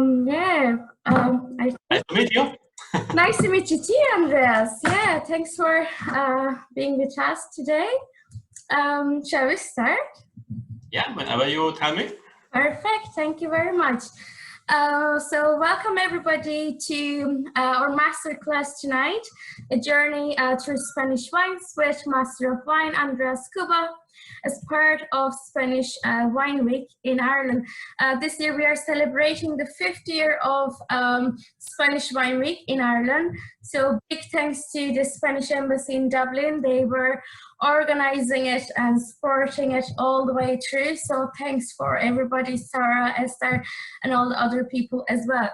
Nice to meet you. Nice to meet you too, Andreas. Yeah, thanks for being with us today. Shall we start? Yeah, whenever you tell me. Perfect, thank you very much. So welcome everybody to our masterclass tonight, a journey through Spanish wines with Master of Wine Andreas Kubach as part of Spanish Wine Week in Ireland. This year we are celebrating the 5th year of Spanish Wine Week in Ireland. So big thanks to the Spanish Embassy in Dublin. They were organizing it and supporting it all the way through. So thanks for everybody, Sarah, Esther, and all the other people as well.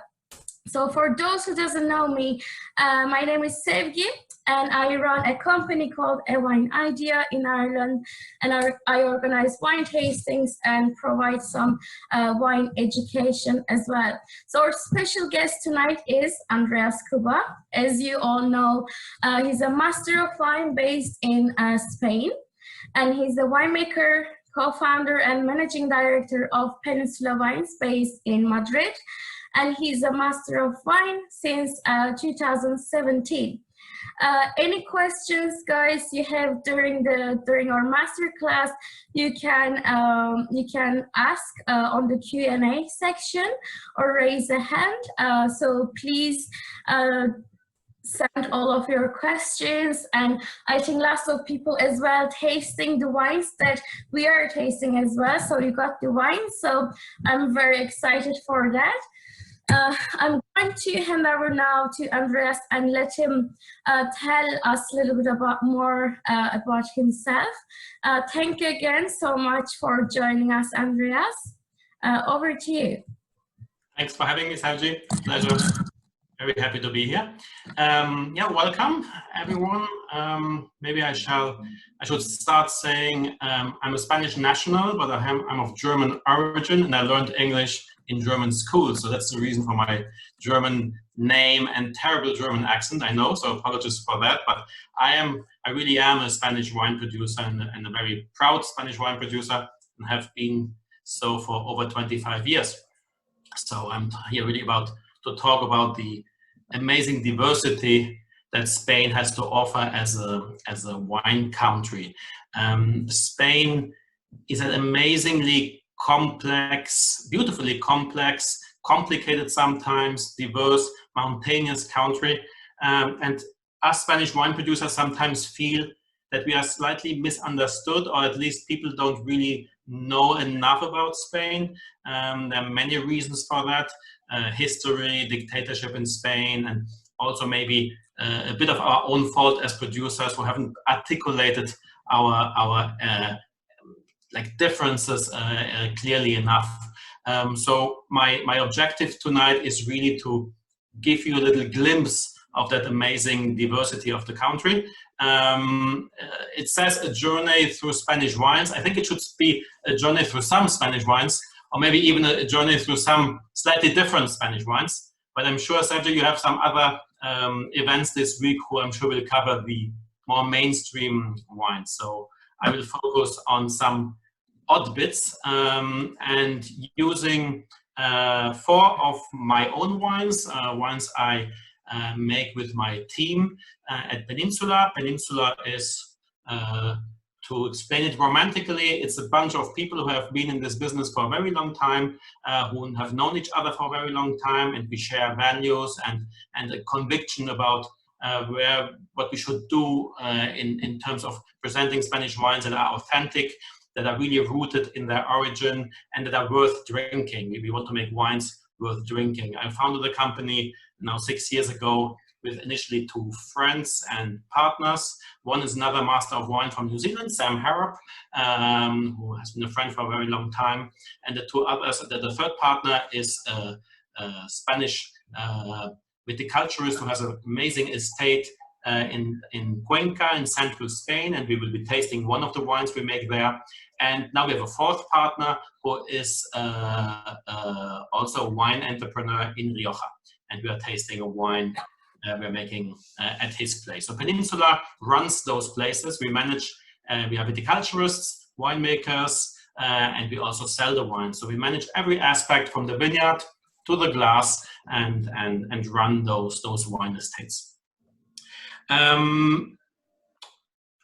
So for those who doesn't know me, my name is Sevgi, and I run a company called A Wine Idea in Ireland, and I organize wine tastings and provide some wine education as well. So our special guest tonight is Andreas Kubach. As you all know, he's a Master of Wine based in Spain, and he's a winemaker, co-founder and managing director of Peninsula Wines based in Madrid. And he's a Master of Wine since 2017. Any questions, guys, you have during our masterclass, you can ask on the Q&A section or raise a hand. So please send all of your questions, and I think lots of people as well tasting the wines that we are tasting as well. So you got the wine, so I'm very excited for that. I'm going to hand over now to Andreas and let him tell us a little bit more about himself. Thank you again so much for joining us, Andreas. Over to you. Thanks for having me, Sevgi. Pleasure. Very happy to be here. Yeah, welcome everyone. Maybe I should start saying I'm a Spanish national, but I'm of German origin, and I learned English in German school, so that's the reason for my German name and terrible German accent, I know, so apologies for that. But I really am a Spanish wine producer and a very proud Spanish wine producer, and have been so for over 25 years. So I'm here really to talk about the amazing diversity that Spain has to offer as a wine country. Spain is an amazingly complex, beautifully complex, complicated sometimes, diverse, mountainous country. And us Spanish wine producers sometimes feel that we are slightly misunderstood, or at least people don't really know enough about Spain. There are many reasons for that. History, dictatorship in Spain, and also maybe a bit of our own fault as producers who haven't articulated our differences clearly enough. So my objective tonight is really to give you a little glimpse of that amazing diversity of the country. It says a journey through Spanish wines. I think it should be a journey through some Spanish wines, or maybe even a journey through some slightly different Spanish wines. But I'm sure, Sergio, you have some other events this week who I'm sure will cover the more mainstream wines. So I will focus on some odd bits and using 4 of my own wines, wines I make with my team at Peninsula. Peninsula is, to explain it romantically, it's a bunch of people who have been in this business for a very long time, who have known each other for a very long time, and we share values and a conviction about what we should do in terms of presenting Spanish wines that are authentic, that are really rooted in their origin, and that are worth drinking. We want to make wines worth drinking. I founded the company now 6 years ago with initially 2 friends and partners. One is another Master of Wine from New Zealand, Sam Harrop, who has been a friend for a very long time. And the 2 others, the third partner is a Spanish viticulturist who has an amazing estate in Cuenca in central Spain, and we will be tasting one of the wines we make there. And now we have a 4th partner who is also a wine entrepreneur in Rioja, and we are tasting a wine we're making at his place. So Peninsula runs those places. We manage, we have viticulturists, winemakers, and we also sell the wine. So we manage every aspect from the vineyard to the glass and run those wine estates.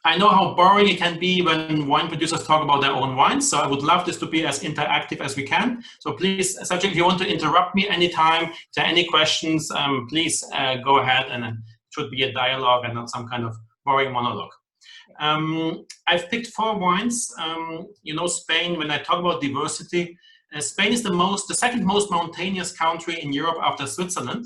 I know how boring it can be when wine producers talk about their own wines, so I would love this to be as interactive as we can. So please, Sergio, if you want to interrupt me anytime, if there are any questions, please go ahead, and it should be a dialogue and not some kind of boring monologue. I've picked 4 wines. You know, Spain, when I talk about diversity, Spain is the second most mountainous country in Europe after Switzerland.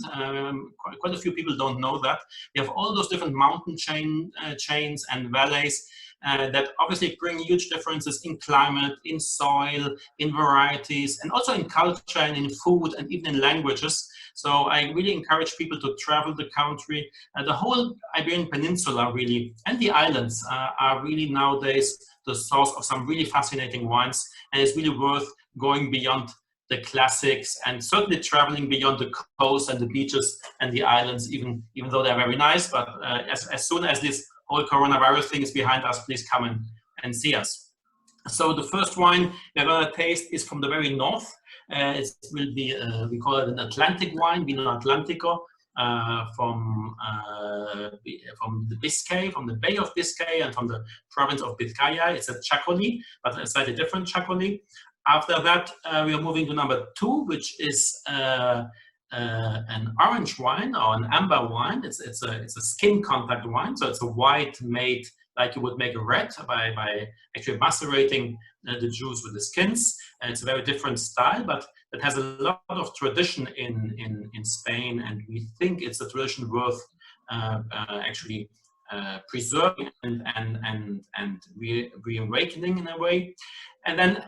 Quite a few people don't know that. We have all those different mountain chains and valleys that obviously bring huge differences in climate, in soil, in varieties, and also in culture and in food and even in languages. So I really encourage people to travel the country. The whole Iberian Peninsula really, and the islands are really nowadays the source of some really fascinating wines, and it's really worth going beyond the classics and certainly traveling beyond the coast and the beaches and the islands, even though they're very nice. But as soon as this whole coronavirus thing is behind us, please come and see us. So the first wine we're going to taste is from the very north. It will be, we call it an Atlantic wine, Vino Atlantico, from the Biscay, from the Bay of Biscay and from the province of Vizcaya. It's a Chacoli, but a slightly different Chacoli. After that, we are moving to number 2, which is an orange wine or an amber wine. It's a skin contact wine, so it's a white made like you would make a red by actually macerating the juice with the skins. And it's a very different style, but it has a lot of tradition in Spain, and we think it's a tradition worth actually preserving and reawakening in a way. And then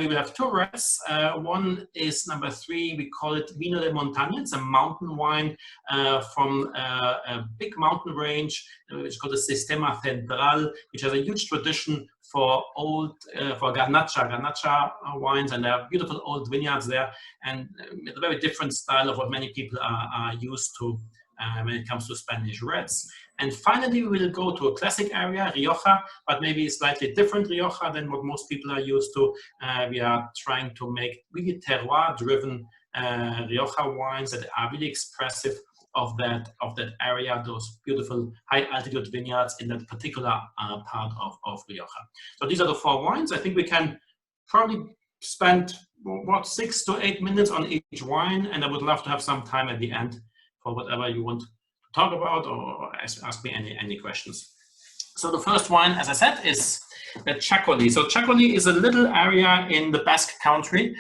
we will have 2 reds. One is number 3, we call it Vino de Montaña. It's a mountain wine from a big mountain range, which is called the Sistema Central, which has a huge tradition for garnacha wines, and there are beautiful old vineyards there, and a very different style of what many people are used to when it comes to Spanish reds. And finally, we will go to a classic area, Rioja, but maybe a slightly different Rioja than what most people are used to. We are trying to make really terroir-driven Rioja wines that are really expressive of that area, those beautiful high-altitude vineyards in that particular part of Rioja. So these are the 4 wines. I think we can probably spend, what, 6 to 8 minutes on each wine, and I would love to have some time at the end for whatever you want to talk about or ask me any questions. So the first wine, as I said, is the Chacoli. So Chacoli is a little area in the Basque country.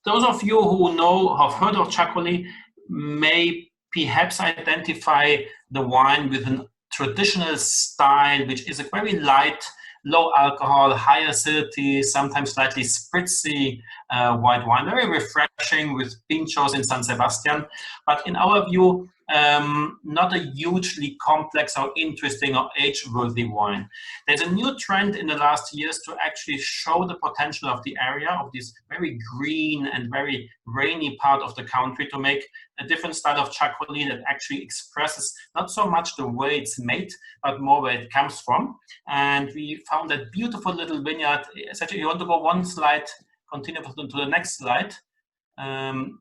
Those of you who have heard of Chacoli may perhaps identify the wine with a traditional style, which is a very light, low alcohol, high acidity, sometimes slightly spritzy white wine, very refreshing with pinchos in San Sebastian, but in our view, not a hugely complex or interesting or age-worthy wine. There's a new trend in the last years to actually show the potential of the area, of this very green and very rainy part of the country, to make a different style of Chacoli that actually expresses not so much the way it's made, but more where it comes from. And we found that beautiful little vineyard. Actually, you want to go one slide, continue to the next slide.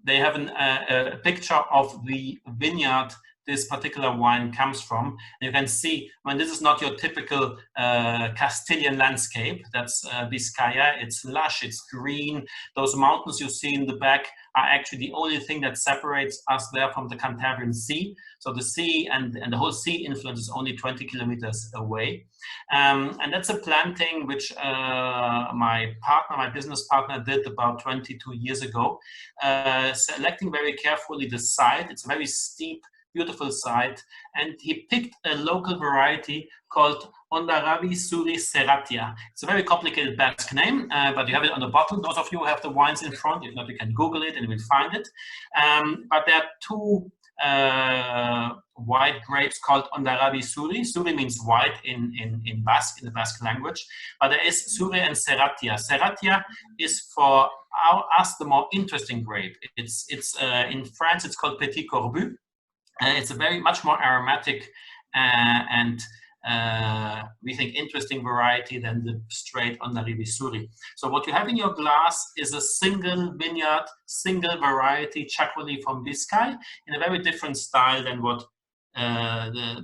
They have a picture of the vineyard this particular wine comes from. And you can see, when this is not your typical Castilian landscape, that's Vizcaya. It's lush, it's green. Those mountains you see in the back are actually the only thing that separates us there from the Cantabrian Sea. So the sea and the whole sea influence is only 20 kilometers away. And that's a planting which my business partner did about 22 years ago, selecting very carefully the site. It's a very steep, beautiful site, and he picked a local variety called Ondarabi Suri Serratia. It's a very complicated Basque name, but you have it on the bottle. Those of you who have the wines in front, if not, you can Google it and you will find it. But there are 2 white grapes called Ondarabi Suri. Suri means white in Basque, in the Basque language. But there is Suri and Serratia. Serratia is for us the more interesting grape. It's in France, it's called Petit Corbu. It's a much more aromatic and we think, interesting variety than the straight Onarivisuri. So what you have in your glass is a single vineyard, single variety Chacoli from Biscay in a very different style than what the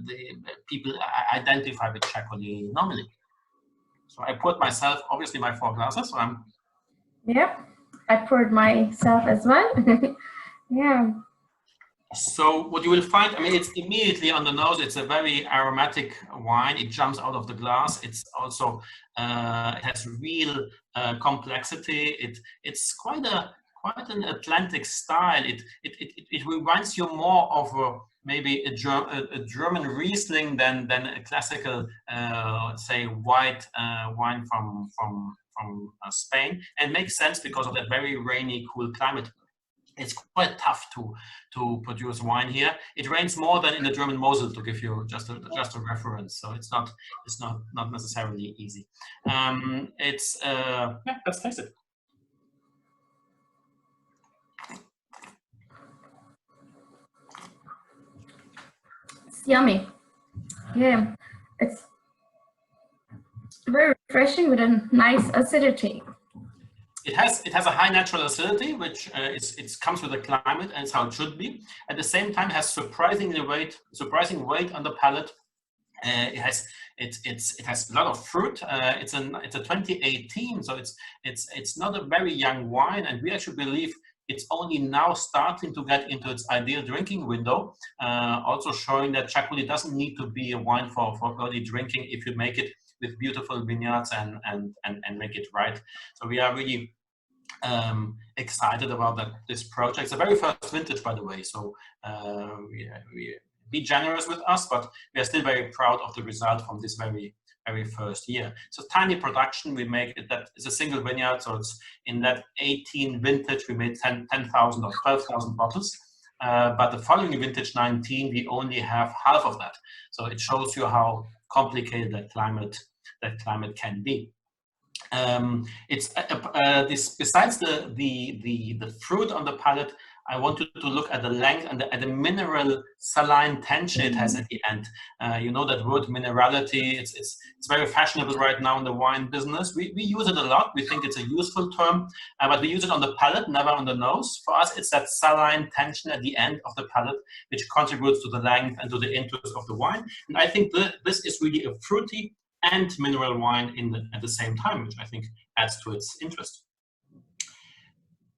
people identify with Chacoli normally. So I poured myself, obviously, my 4 glasses. So I'm. Yep, I poured myself as well. Yeah. So what you will find, I mean, it's immediately on the nose. It's a very aromatic wine. It jumps out of the glass. It's also it has real complexity. It's quite an Atlantic style. It reminds you more of maybe a German Riesling than a classical say white wine from Spain, and makes sense because of that very rainy, cool climate. It's quite tough to produce wine here. It rains more than in the German Mosel, to give you just a reference. So it's not necessarily easy. Yeah, let's taste it. It's yummy. Yeah, it's very refreshing with a nice acidity. It has a high natural acidity, which it comes with the climate, and it's how it should be. At the same time, has surprising weight on the palate. It has a lot of fruit. It's a 2018, so it's not a very young wine, and we actually believe it's only now starting to get into its ideal drinking window. Also showing that Chacoli doesn't need to be a wine for early drinking if you make it with beautiful vineyards and make it right. So we are really excited about this project. It's the very first vintage, by the way. So be generous with us, but we are still very proud of the result from this very first year. So tiny production. We make it, that is a single vineyard. So it's in that 18 vintage, we made 10,000 or 12,000 bottles. But the following vintage 19, we only have half of that. So it shows you how complicated that climate can be. Besides the fruit on the palate, I wanted to look at the length and at the mineral saline tension it has at the end. You know that word minerality. It's very fashionable right now in the wine business. We use it a lot. We think it's a useful term, but we use it on the palate, never on the nose. For us, it's that saline tension at the end of the palate which contributes to the length and to the interest of the wine. And I think this is really a fruity and mineral wine at the same time, which I think adds to its interest.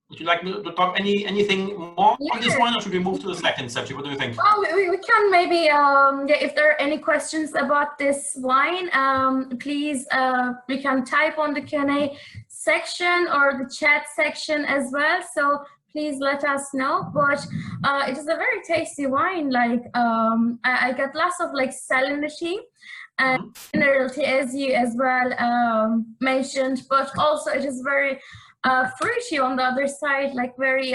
Would you like to talk anything more on this wine, or should we move to the second subject? What do you think? Well, we can maybe, if there are any questions about this wine, please, we can type on the Q&A section or the chat section as well. So please let us know. But it is a very tasty wine. Like I get lots of like salinity and minerality, as you as well mentioned. But also it is very fruity on the other side, like very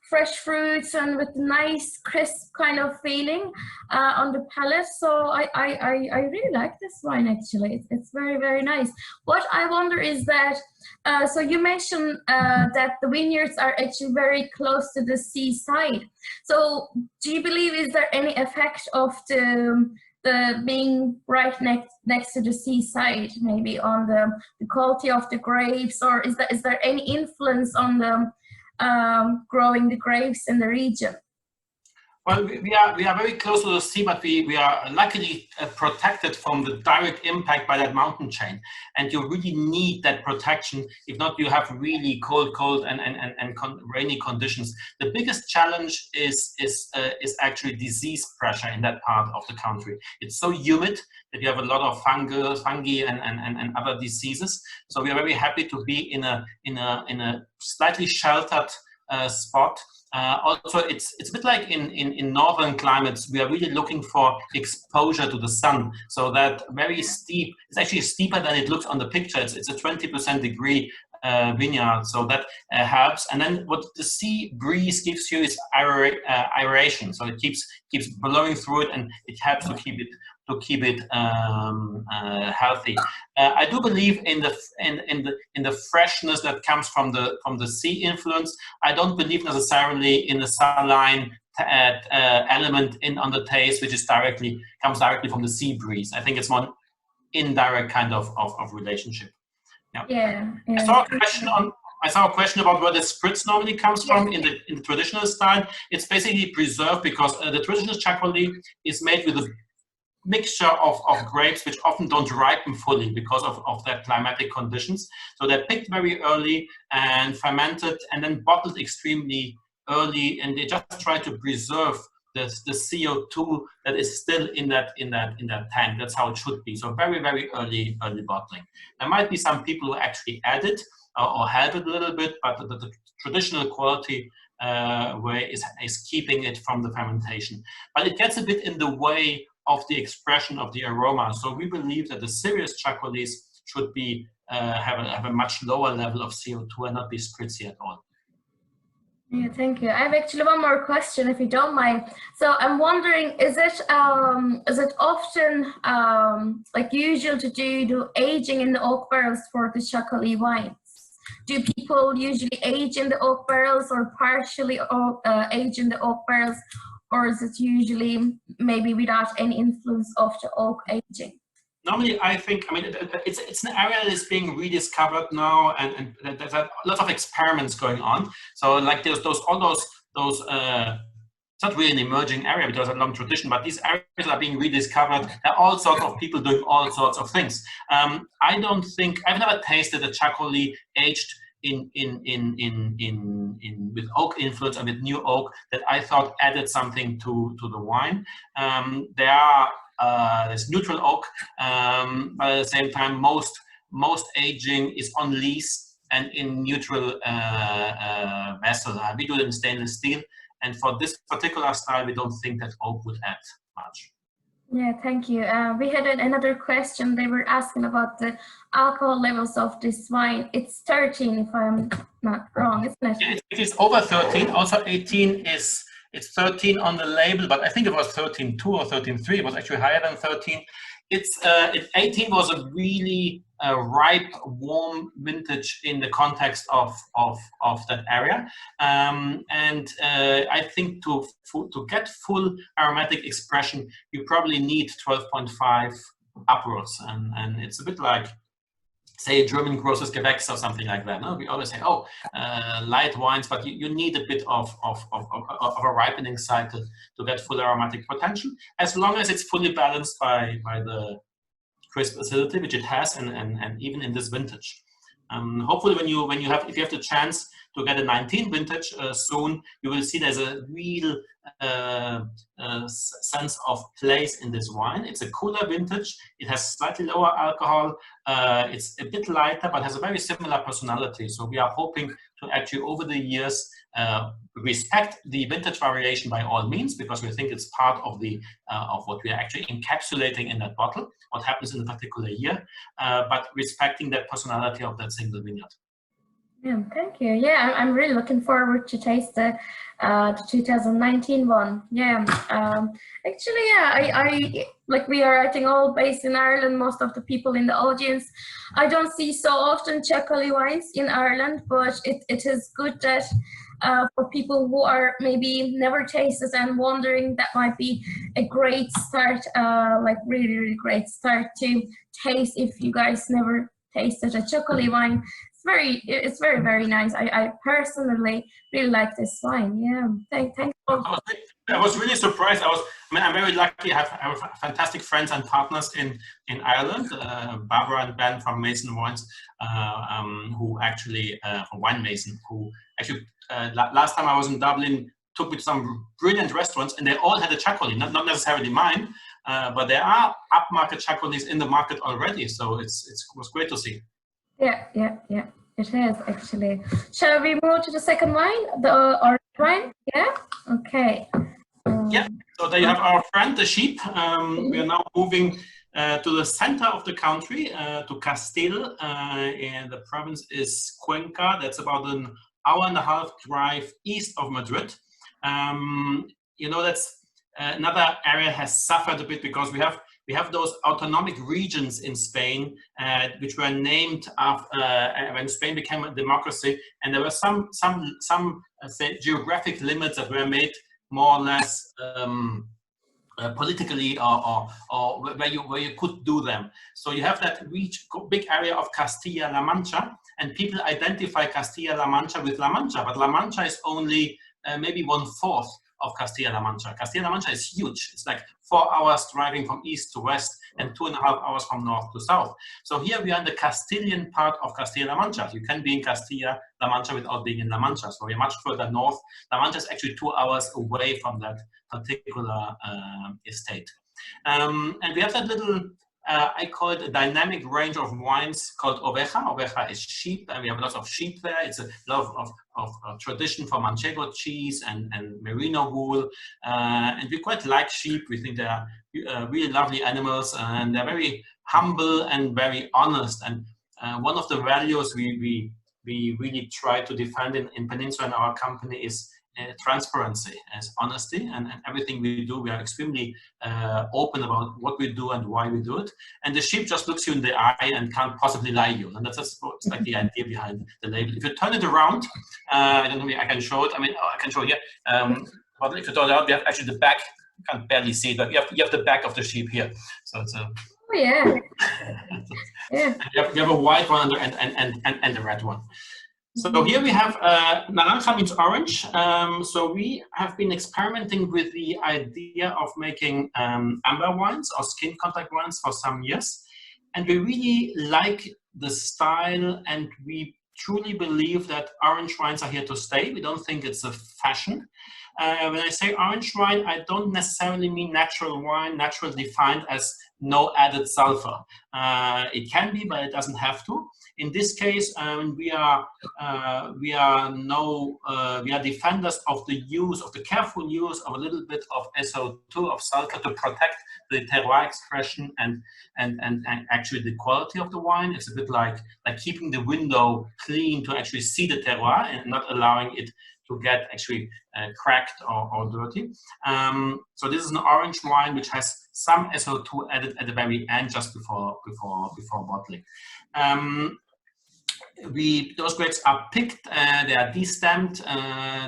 fresh fruits and with nice crisp kind of feeling on the palate. So I really like this wine actually. It's very, very nice. What I wonder is that, so you mentioned that the vineyards are actually very close to the seaside. So do you believe, is there any effect of the being right next to the seaside, maybe on the quality of the grapes, or is there any influence on the growing the grapes in the region? Well, we are very close to the sea, but we are luckily protected from the direct impact by that mountain chain. And you really need that protection. If not, you have really cold and rainy conditions. The biggest challenge is actually disease pressure in that part of the country. It's so humid that you have a lot of fungi and other diseases. So we are very happy to be in a slightly sheltered spot. Also, it's a bit like in northern climates. We are really looking for exposure to the sun. So that very steep, it's actually steeper than it looks on the picture. It's a 20% degree vineyard, so that helps. And then what the sea breeze gives you is aeration. So it keeps blowing through it, and it helps to keep it healthy. I do believe in the freshness that comes from the sea influence. I don't believe necessarily in the saline element on the taste, which comes directly from the sea breeze. I think it's more indirect kind of relationship. Yeah. I saw a question about where the spritz normally comes from in the traditional style. It's basically preserved because the traditional Chacoli is made with a mixture of grapes which often don't ripen fully because of their climatic conditions. So they're picked very early and fermented and then bottled extremely early, and they just try to preserve the CO2 that is still in that tank. That's how it should be. So very, very early bottling. There might be some people who actually add it or help it a little bit, but the traditional quality way is keeping it from the fermentation. But it gets a bit in the way of the expression of the aroma. So we believe that the serious Chacolis should be have a much lower level of CO2 and not be spritzy at all. Yeah, thank you. I have actually one more question, if you don't mind. So I'm wondering, is it often like usual to do the aging in the oak barrels for the Chacoli wines? Do people usually age in the oak barrels or partially age in the oak barrels, or is it usually maybe without any influence of the oak aging? Normally, I think, it's an area that is being rediscovered now, and there's a lot of experiments going on. So like there's all those it's not really an emerging area because there's a long tradition, but these areas are being rediscovered. There are all sorts of people doing all sorts of things. I've never tasted a Chacoli aged with oak influence and with new oak that I thought added something to the wine. There's neutral oak, but at the same time, most aging is on lees and in neutral vessel. We do it in stainless steel, and for this particular style, we don't think that oak would add much. Yeah, thank you. We had another question. They were asking about the alcohol levels of this wine. It's 13, if I'm not wrong, isn't it? Yeah, it is over 13. Also 18 is. It's 13 on the label, but I think it was 13.2 or 13.3. It was actually higher than 13. 18 was a really ripe, warm vintage in the context of that area. I think to get full aromatic expression, you probably need 12.5 upwards. And it's a bit like, say, German grosses Gewächs or something like that. No? We always say, light wines, but you need a bit of a ripening cycle to get full aromatic potential, as long as it's fully balanced by the crisp acidity, which it has, and even in this vintage. Hopefully, if you have the chance to get a 19 vintage soon, you will see there's a real sense of place in this wine. It's a cooler vintage. It has slightly lower alcohol. It's a bit lighter, but has a very similar personality. So we are hoping to actually, over the years, respect the vintage variation by all means, because we think it's part of what we are actually encapsulating in that bottle, what happens in a particular year, but respecting that personality of that single vineyard. Yeah, thank you. Yeah, I'm really looking forward to taste the 2019 one. Yeah, actually, yeah, I like, we are, I think, all based in Ireland. Most of the people in the audience, I don't see so often Chacoli wines in Ireland, but it is good that for people who are maybe never tasted and wondering, that might be a great start, like really, really great start to taste if you guys never tasted a Chacoli wine. It's very, very nice. I personally really like this wine. Yeah, thanks. I was really surprised. I'm very lucky. I have fantastic friends and partners in Ireland. Barbara and Ben from Mason Wines, who actually from Wine Mason, who actually last time I was in Dublin, took me to some brilliant restaurants, and they all had a Chacoli, not necessarily mine, but there are upmarket Chacolis in the market already. So it was great to see. Yeah, it is actually. Shall we move to the second wine, the orange wine? Yeah. Okay. Yeah. So there you have our friend, the sheep. We are now moving to the center of the country, to Castile, and the province is Cuenca. That's about an hour-and-a-half drive east of Madrid. That's another area has suffered a bit because we have those autonomic regions in Spain, which were named after when Spain became a democracy, and there were some say, geographic limits that were made more or less politically or where you could do them. So you have that big area of Castilla-La Mancha, and people identify Castilla-La Mancha with La Mancha, but La Mancha is only maybe 1/4 of Castilla-La Mancha. Castilla-La Mancha is huge. It's like 4 hours driving from east to west and 2.5 hours from north to south. So here we are in the Castilian part of Castilla-La Mancha. You can be in Castilla-La Mancha without being in La Mancha. So we're much further north. La Mancha is actually 2 hours away from that particular estate. And we have that little, I call it a dynamic range of wines called Oveja. Oveja is sheep, and we have lots of sheep there. It's a lot of tradition for Manchego cheese and merino wool. And we quite like sheep. We think they are really lovely animals, and they're very humble and very honest. And one of the values we really try to defend in Peninsula in our company is transparency, as honesty, and everything we do, we are extremely open about what we do and why we do it. And the sheep just looks you in the eye and can't possibly lie you. And that's it's like the idea behind the label. If you turn it around, I don't know if I can show it. I mean, I can show here. But if you turn it around, we have actually the back. You can barely see it, but you have the back of the sheep here. So it's a. Oh yeah. Yeah. You have a white one and a red one. So here we have naranja means orange. So we have been experimenting with the idea of making amber wines or skin contact wines for some years. And we really like the style, and we truly believe that orange wines are here to stay. We don't think it's a fashion. When I say orange wine, I don't necessarily mean natural wine, natural defined as no added sulfur. It can be, but it doesn't have to. In this case, we are defenders of the careful use of a little bit of SO2 of sulfur to protect the terroir expression and actually the quality of the wine. It's a bit like keeping the window clean to actually see the terroir and not allowing it to get actually cracked or dirty. So this is an orange wine which has some SO2 added at the very end, just before bottling. Those grapes are picked, they are destamped,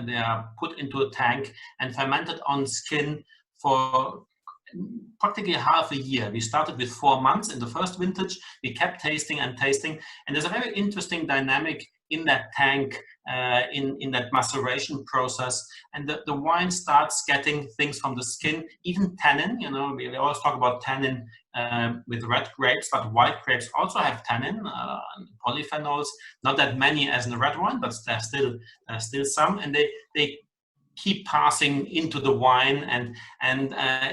they are put into a tank and fermented on skin for practically half a year. We started with 4 months in the first vintage. We kept tasting and tasting, and there's a very interesting dynamic in that tank, in that maceration process, and the wine starts getting things from the skin, even tannin. You know, we always talk about tannin with red grapes, but white grapes also have tannin, polyphenols, not that many as in the red wine, but there's still some, and they keep passing into the wine, and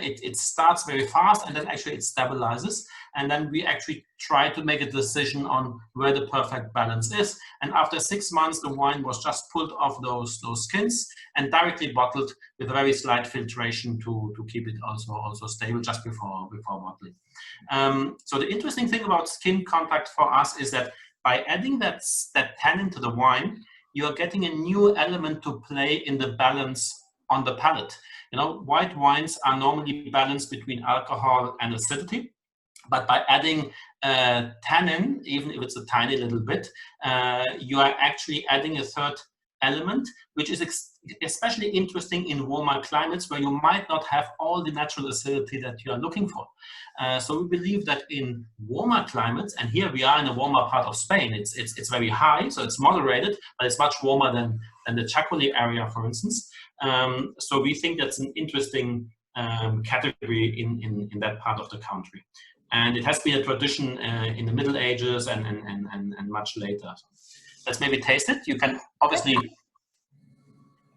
it starts very fast, and then actually it stabilizes, and then we actually try to make a decision on where the perfect balance is. And after 6 months, the wine was just pulled off those skins and directly bottled with a very slight filtration to keep it also stable just before bottling. So the interesting thing about skin contact for us is that by adding that tannin to the wine, you are getting a new element to play in the balance on the palate. You know, white wines are normally balanced between alcohol and acidity, but by adding tannin, even if it's a tiny little bit, you are actually adding a third element, which is especially interesting in warmer climates where you might not have all the natural acidity that you are looking for. So we believe that in warmer climates, and here we are in a warmer part of Spain, it's very high, so it's moderated, but it's much warmer than the Chacolí area, for instance. So we think that's an interesting category in that part of the country. And it has been a tradition in the Middle Ages and much later. Let's maybe taste it. You can obviously,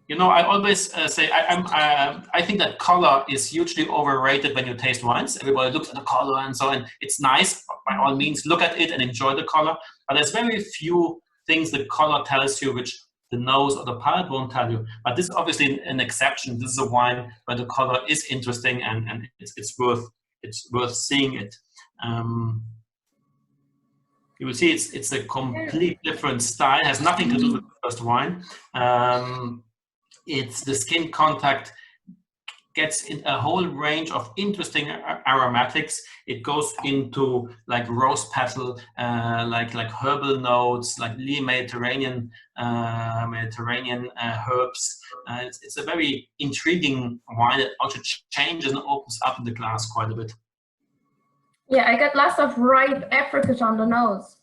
you know, I always say I think that color is hugely overrated when you taste wines. Everybody looks at the color and so on. It's nice, by all means, look at it and enjoy the color. But there's very few things the color tells you which the nose or the palate won't tell you. But this is obviously an exception. This is a wine where the color is interesting and it's worth seeing it. You will see it's a complete different style. It has nothing to do with the first wine. It's the skin contact gets in a whole range of interesting aromatics. It goes into like rose petal, like herbal notes, like Mediterranean herbs. It's a very intriguing wine that also changes and opens up in the glass quite a bit. Yeah, I got lots of ripe apricot on the nose.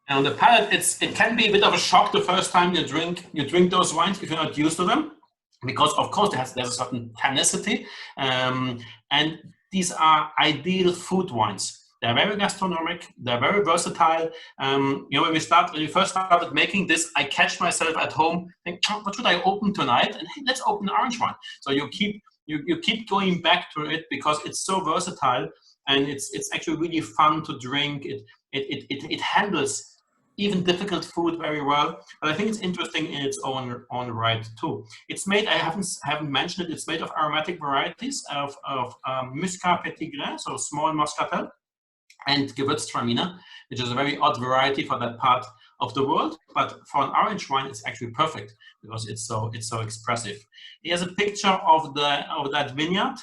And on the palate, it can be a bit of a shock the first time you drink those wines if you're not used to them, because of course there's a certain tannicity, and these are ideal food wines. They're very gastronomic. They're very versatile. You know, when we first started making this, I catch myself at home thinking, oh, what should I open tonight? And hey, let's open orange wine. So you keep going back to it because it's so versatile, and it's actually really fun to drink. It handles even difficult food very well, but I think it's interesting in its own right too. It's made, I haven't mentioned it, it's made of aromatic varieties of Muscat Petit Grain, so small muscatel, and Gewürztraminer, which is a very odd variety for that part of the world, but for an orange wine, it's actually perfect because it's so expressive. Here's a picture of that vineyard.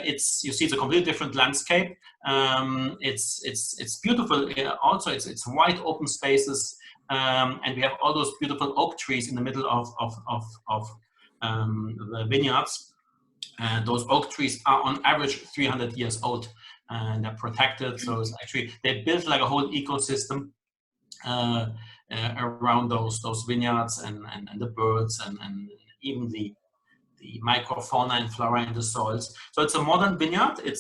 You see, it's a completely different landscape. It's beautiful. Also, it's wide open spaces, and we have all those beautiful oak trees in the middle of the vineyards. Those oak trees are on average 300 years old, and they're protected. So it's actually, they built like a whole ecosystem around those vineyards and the birds and even the microfauna and flora in the soils. So it's a modern vineyard. It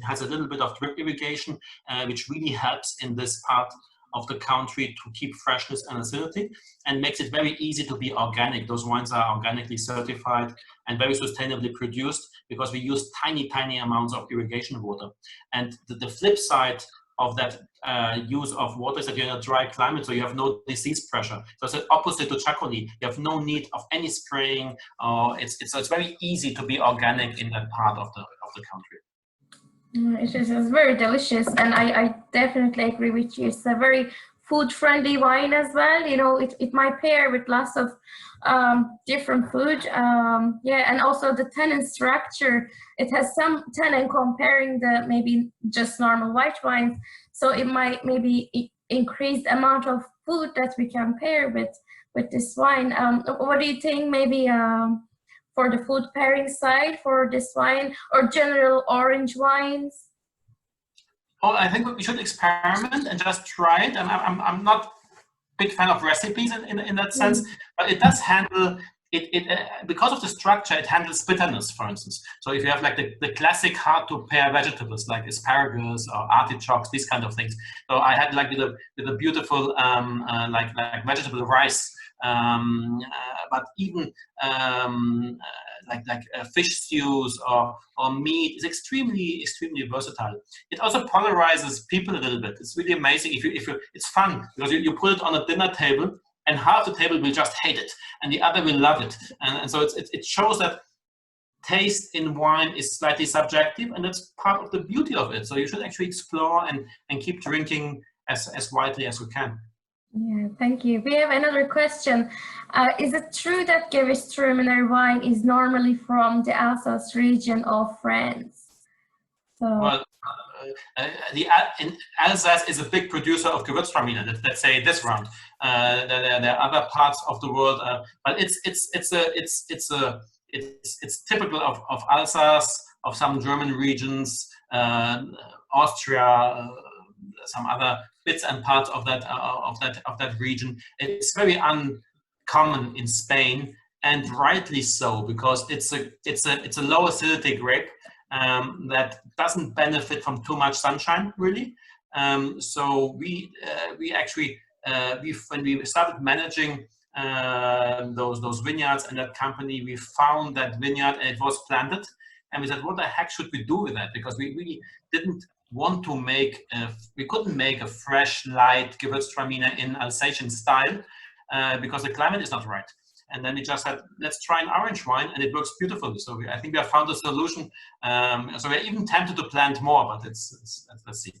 has a little bit of drip irrigation, which really helps in this part of the country to keep freshness and acidity, and makes it very easy to be organic. Those wines are organically certified and very sustainably produced because we use tiny amounts of irrigation water. And the flip side of that use of water is that you're in a dry climate, so you have no disease pressure. So it's the opposite to Chacoli. You have no need of any spraying. It's very easy to be organic in that part of the country. It's very delicious, and I definitely agree with you. It's a very food-friendly wine as well. You know, it might pair with lots of different food. Yeah, and also the tannin structure. It has some tannin comparing the maybe just normal white wines. So it might maybe increase the amount of food that we can pair with this wine. What do you think? Maybe for the food pairing side for this wine, or general orange wines? Oh, I think we should experiment and just try it. And I'm not a big fan of recipes in that sense, but it does handle it because of the structure. It handles bitterness, for instance. So if you have like the classic hard to pair vegetables like asparagus or artichokes, these kind of things. So I had like with a beautiful like vegetable rice. But even like fish stews or meat is extremely versatile. It also polarizes people a little bit. It's really amazing. It's fun because you put it on a dinner table, and half the table will just hate it, and the other will love it. And so it shows that taste in wine is slightly subjective, and that's part of the beauty of it. So you should actually explore and keep drinking as widely as you can. Yeah, thank you. We have another question. Is it true that Gewürztraminer wine is normally from the Alsace region of France? So, well, Alsace is a big producer of Gewürztraminer. Let's say this round. There are other parts of the world, but it's typical of Alsace, of some German regions, Austria, some other bits and parts of that region. It's very uncommon in Spain, and rightly so, because it's a low acidity grape that doesn't benefit from too much sunshine, really. So we actually when we started managing those vineyards and that company, we found that vineyard and it was planted, and we said, what the heck should we do with that? Because we really didn't want to we couldn't make a fresh, light Gewürztraminer in Alsatian style because the climate is not right. And then we just said, let's try an orange wine, and it works beautifully. So I think we have found a solution. So we're even tempted to plant more, but let's see.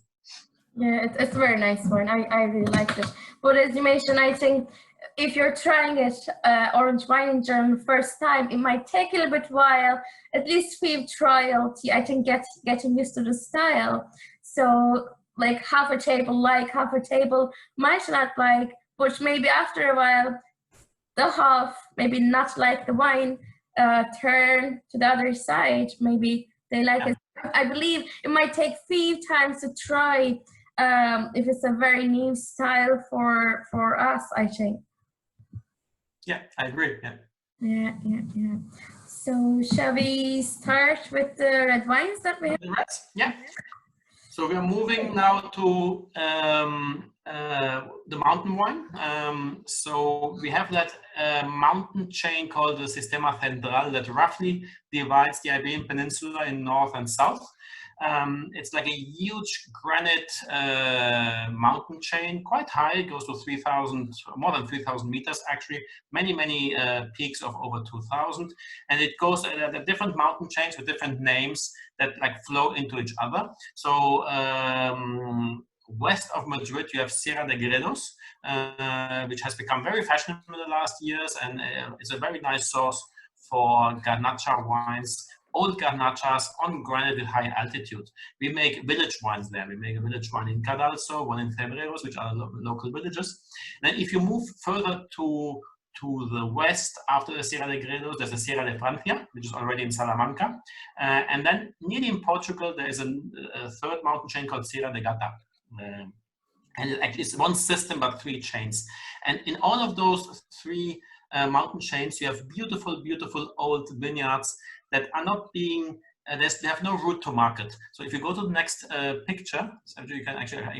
Yeah, it's a very nice one. I really liked it. But as you mentioned, I think if you're trying it, orange wine in German first time, it might take a little bit while, at least for trial to, I think, getting used to the style. So like half a table like, half a table might not like, but maybe after a while, the half maybe not like the wine, turn to the other side. Maybe they like it. I believe it might take 5 times to try, if it's a very new style for us, I think. Yeah, I agree. Yeah. Yeah. So shall we start with the red wines that we have? The reds? Yeah. So we are moving now to the mountain wine. So we have that mountain chain called the Sistema Central that roughly divides the Iberian Peninsula in north and south. It's like a huge granite mountain chain, quite high. It goes to 3,000, more than 3,000 meters actually, many peaks of over 2,000. And it goes at different mountain chains with different names that like flow into each other. So west of Madrid, you have Sierra de Gredos, which has become very fashionable in the last years, and is a very nice source for garnacha wines, old garnachas on granite at high altitude. We make village wines there. We make a village wine in Cadalso, one in Febreros, which are local villages. Then if you move further to the west after the Sierra de Gredos, there's the Sierra de Francia, which is already in Salamanca. And then nearly in Portugal, there is a third mountain chain called Sierra de Gata. And it's one system, but 3 chains. And in all of those 3 mountain chains, you have beautiful old vineyards that are not being, they have no route to market. So if you go to the next picture, so you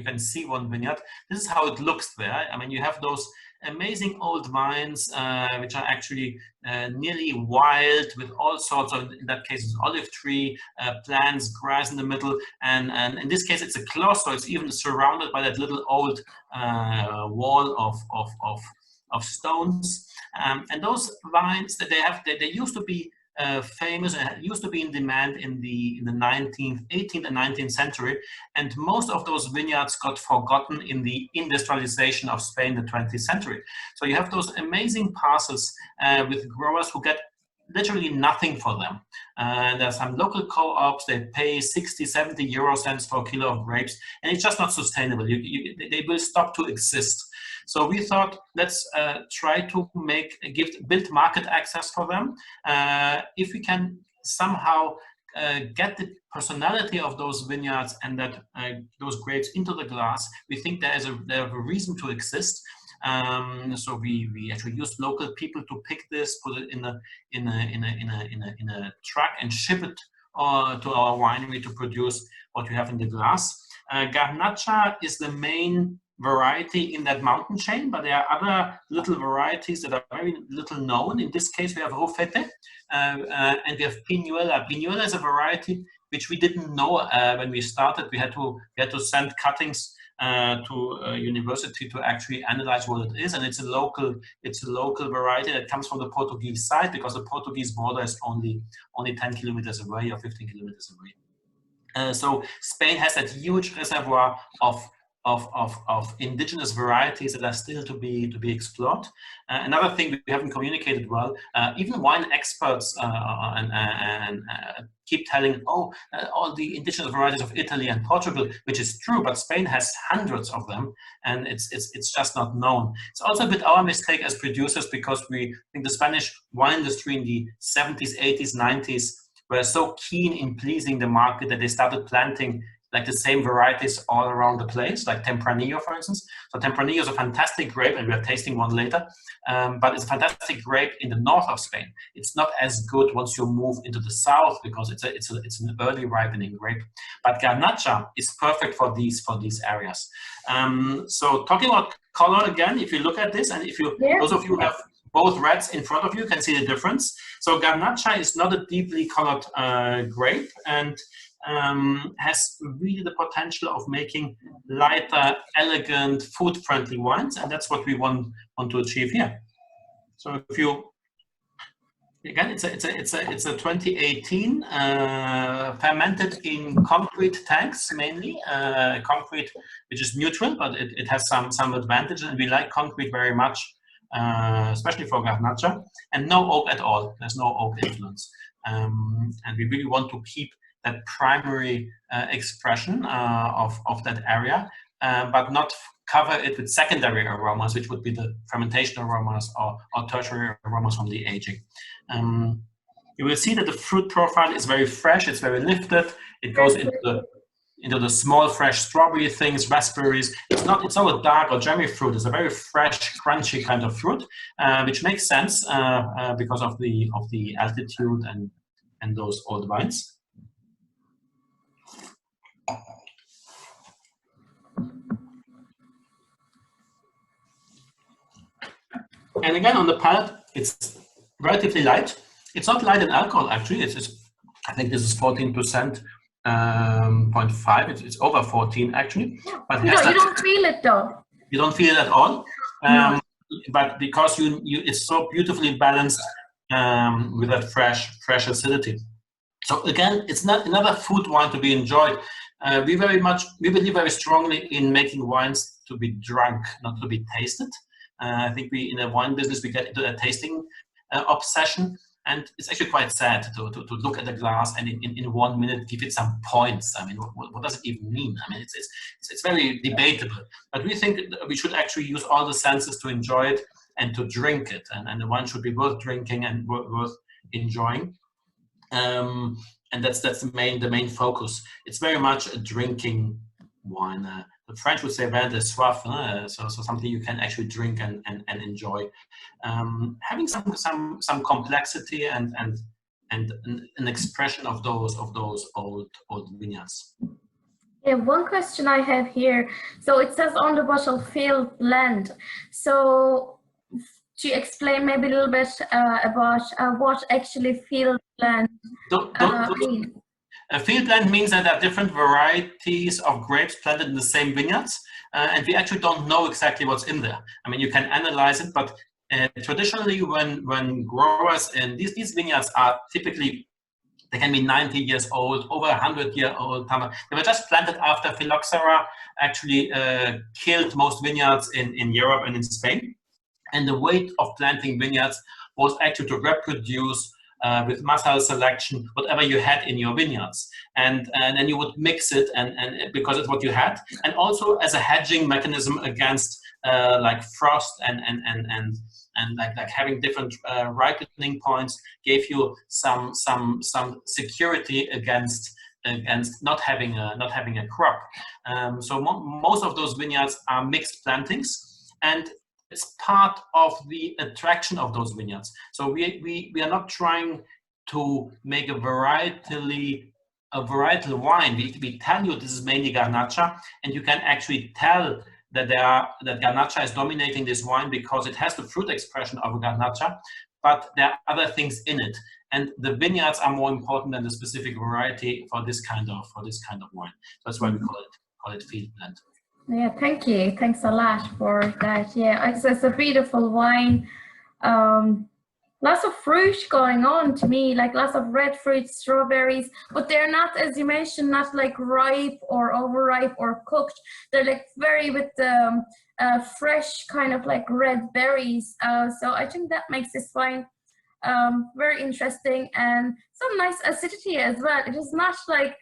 can see one vineyard. This is how it looks there. I mean, you have those amazing old vines, which are actually nearly wild, with all sorts of, in that case, it's olive tree, plants, grass in the middle, and in this case, it's a close, so it's even surrounded by that little old wall of stones. And those vines that they used to be famous and used to be in demand in the 18th and 19th century, and most of those vineyards got forgotten in the industrialization of Spain in the 20th century. So you have those amazing parcels with growers who get literally nothing for them. There are some local co-ops, they pay 60-70 euro cents for a kilo of grapes, and it's just not sustainable. They will stop to exist. So we thought, let's try to build market access for them. If we can somehow get the personality of those vineyards and that those grapes into the glass, we think they have a reason to exist. So we actually used local people to pick this, put it in a truck, and ship it to our winery to produce what we have in the glass. Garnacha is the main variety in that mountain chain, but there are other little varieties that are very little known. In this case, we have Rufete, and we have Pinuela. Pinuela is a variety which we didn't know when we started. We had to send cuttings to a university to actually analyze what it is, and it's a local variety that comes from the Portuguese side, because the Portuguese border is only 10 kilometers away or 15 kilometers away. So Spain has that huge reservoir of indigenous varieties that are still to be explored. Another thing we haven't communicated well, even wine experts keep telling, all the indigenous varieties of Italy and Portugal, which is true, but Spain has hundreds of them, and it's just not known. It's also a bit our mistake as producers, because we think the Spanish wine industry in the 70s, 80s, 90s were so keen in pleasing the market that they started planting like the same varieties all around the place, like Tempranillo, for instance. So Tempranillo is a fantastic grape, and we are tasting one later, but it's a fantastic grape in the north of Spain. It's not as good once you move into the south, because it's an early ripening grape. But Garnacha is perfect for these areas. So talking about color again, if you look at this, and if you, those of you who have both reds in front of you can see the difference. So Garnacha is not a deeply colored grape, and has really the potential of making lighter, elegant, food-friendly wines, and that's what we want to achieve here. So if Again, it's a 2018 fermented in concrete tanks mainly. Concrete, which is neutral, but it has some advantage, and we like concrete very much, especially for garnacha. And no oak at all. There's no oak influence, and we really want to keep that primary expression of that area, but not cover it with secondary aromas, which would be the fermentation aromas or tertiary aromas from the aging. You will see that the fruit profile is very fresh, it's very lifted, it goes into the small fresh strawberry things, raspberries. It's not a dark or jammy fruit, it's a very fresh, crunchy kind of fruit, which makes sense because of the altitude and those old vines. And again, on the palate, it's relatively light. It's not light in alcohol, actually. I think this is 14%, 0.5. It's over 14, actually. But no, you don't feel it, though. You don't feel it at all. No. But because it's so beautifully balanced with that fresh acidity. So again, it's not another food wine to be enjoyed. We believe very strongly in making wines to be drunk, not to be tasted. I think in the wine business, we get into a tasting obsession, and it's actually quite sad to look at the glass and in 1 minute give it some points. I mean, what does it even mean? I mean, it's very debatable, but we think we should actually use all the senses to enjoy it and to drink it, and the wine should be worth drinking and worth enjoying. And that's the main focus. It's very much a drinking wine. The French would say vin de soif, so something you can actually drink and enjoy. Having some complexity and an expression of those old vineyards. Yeah, one question I have here. So it says on the bottle field blend. So to explain maybe a little bit about what actually field blend means. A field blend means that there are different varieties of grapes planted in the same vineyards, and we actually don't know exactly what's in there. I mean, you can analyze it, but traditionally when growers in these vineyards are typically, they can be 90 years old, over 100-year-old. They were just planted after phylloxera actually killed most vineyards in Europe and in Spain. And the weight of planting vineyards was actually to reproduce with muscle selection, whatever you had in your vineyards, and then you would mix it, and because it's what you had, and also as a hedging mechanism against like frost and like having different ripening points gave you some security against not having a crop. So most of those vineyards are mixed plantings, and it's part of the attraction of those vineyards. So we are not trying to make a varietal wine. We tell you this is mainly garnacha, and you can actually tell that garnacha is dominating this wine because it has the fruit expression of a garnacha, but there are other things in it, and the vineyards are more important than the specific variety for this kind of wine. That's why we call it field blend. Yeah, thank you. Thanks a lot for that. Yeah, it's a beautiful wine. Lots of fruit going on to me, like lots of red fruit, strawberries, but they're not, as you mentioned, not like ripe or overripe or cooked. They're like very with the fresh kind of like red berries. So I think that makes this wine very interesting, and some nice acidity as well. It is not like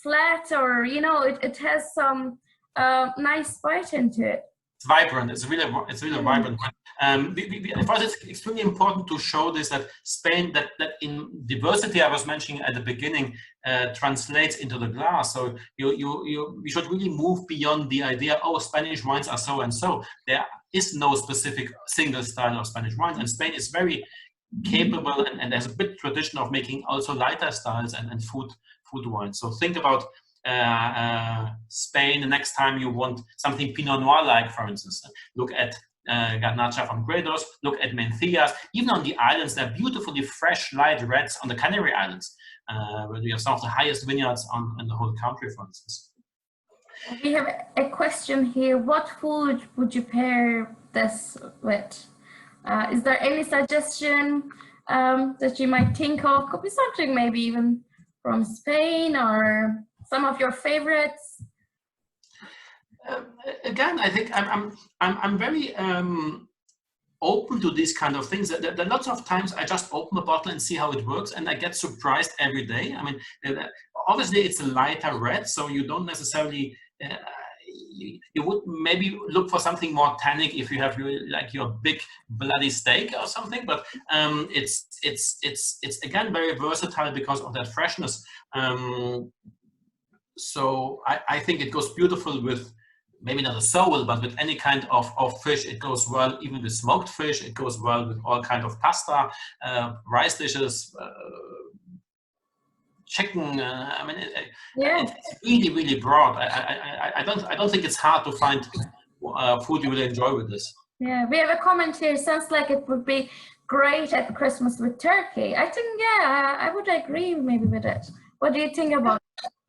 flat, or it has some nice bite into it. It's vibrant. It's really vibrant. For us, it's extremely important to show this, that Spain, that in diversity I was mentioning at the beginning, translates into the glass. So we should really move beyond the idea, oh, Spanish wines are so and so. There is no specific single style of Spanish wine, and Spain is very capable and has a big tradition of making also lighter styles and food wines. So think about Spain the next time you want something Pinot Noir like, for instance. Look at Garnacha from Gredos, look at Mencías. Even on the islands, they're beautifully fresh, light reds on the Canary Islands, where we have some of the highest vineyards in the whole country, for instance. We have a question here. What food would you pair this with? Is there any suggestion? that you might think of? Could be something maybe even from Spain or some of your favorites. Again, I think I'm very open to these kind of things. There are lots of times I just open a bottle and see how it works, and I get surprised every day. I mean, obviously it's a lighter red, so you don't necessarily. You would maybe look for something more tannic if you have your big bloody steak or something, but it's again very versatile because of that freshness. So I think it goes beautiful with maybe not a sole, but with any kind of fish. It goes well, even with smoked fish. It goes well with all kind of pasta, rice dishes, chicken. I mean, it's really, really broad. I don't think it's hard to find food you will enjoy with this. Yeah, we have a comment here. Sounds like it would be great at Christmas with turkey. I think, yeah, I would agree maybe with it. What do you think about it?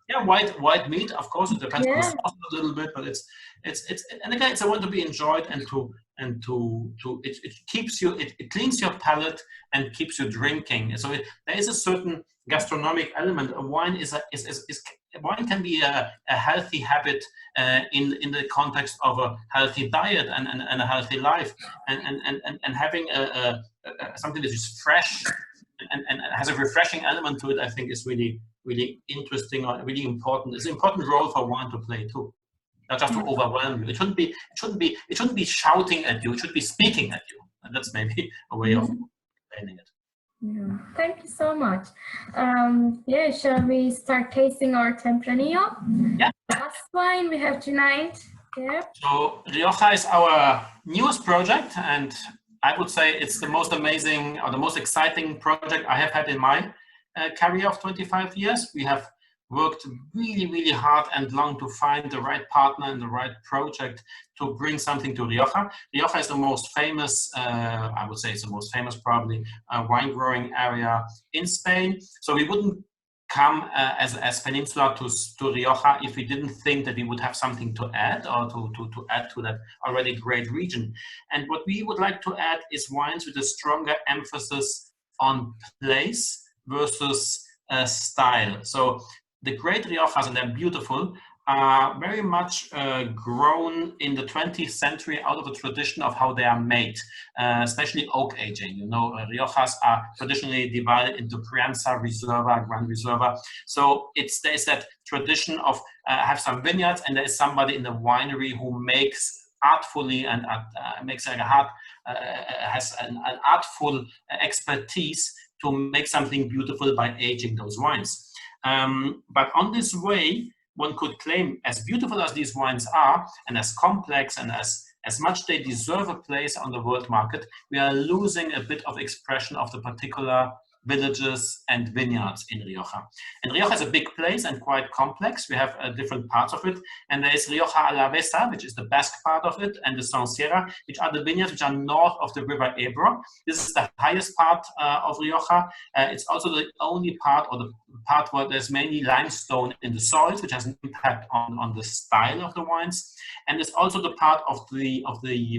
Yeah, white meat, of course. It depends on the sauce a little bit, but it's and again, it's a one to be enjoyed and it keeps you, it cleans your palate and keeps you drinking. So there is a certain gastronomic element. A wine wine can be a healthy habit in the context of a healthy diet and a healthy life, and having something that is fresh and has a refreshing element to it, I think is really interesting or really important. It's an important role for wine to play too, not just to overwhelm you. It shouldn't be shouting at you. It should be speaking at you, and that's maybe a way of explaining it. Yeah. Thank you so much. Yeah, shall we start tasting our Tempranillo? Yeah. Last wine we have tonight. Yeah. So Rioja is our newest project, and I would say it's the most amazing or the most exciting project I have had in my career of 25 years. We have worked really, really hard and long to find the right partner and the right project to bring something to Rioja. Rioja is the most famous, I would say it's the most famous probably wine growing area in Spain. So we wouldn't come as Peninsula to Rioja if we didn't think that we would have something to add or to add to that already great region. And what we would like to add is wines with a stronger emphasis on place versus style. So the great Riojas, and they're beautiful, are very much grown in the 20th century out of a tradition of how they are made, especially oak aging. You know, Riojas are traditionally divided into Crianza, Reserva, Gran Reserva. So there's that tradition of have some vineyards, and there is somebody in the winery who makes artfully and makes like has an artful expertise to make something beautiful by aging those wines. But on this way, one could claim, as beautiful as these wines are, and as complex and as much they deserve a place on the world market, we are losing a bit of expression of the particular villages and vineyards in Rioja. And Rioja is a big place and quite complex. We have different parts of it. And there is Rioja Alavesa, which is the Basque part of it, and the Son Sierra, which are the vineyards which are north of the river Ebro. This is the highest part of Rioja. It's also the only part, or the part where there's mainly limestone in the soils, which has an impact on the style of the wines. And it's also the part of the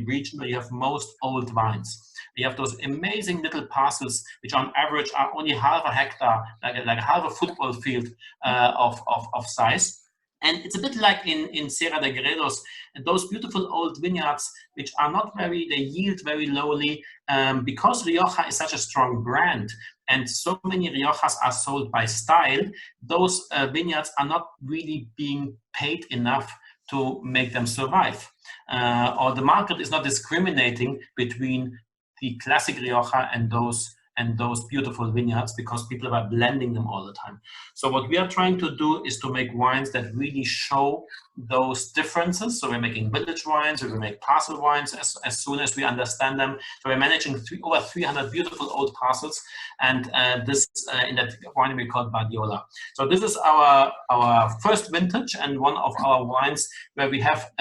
region where you have most old vines. You have those amazing little parcels, which on average are only half a hectare, like half a football field of size. And it's a bit like in Sierra de Gredos, those beautiful old vineyards, which are not they yield very lowly, because Rioja is such a strong brand, and so many Riojas are sold by style. Those vineyards are not really being paid enough to make them survive. Or the market is not discriminating between the classic Rioja and those beautiful vineyards, because people are blending them all the time. So what we are trying to do is to make wines that really show those differences. So we're making village wines, we will make parcel wines as soon as we understand them. So we're managing over 300 beautiful old parcels, and this in that winery called Badiola. So this is our first vintage, and one of our wines where we have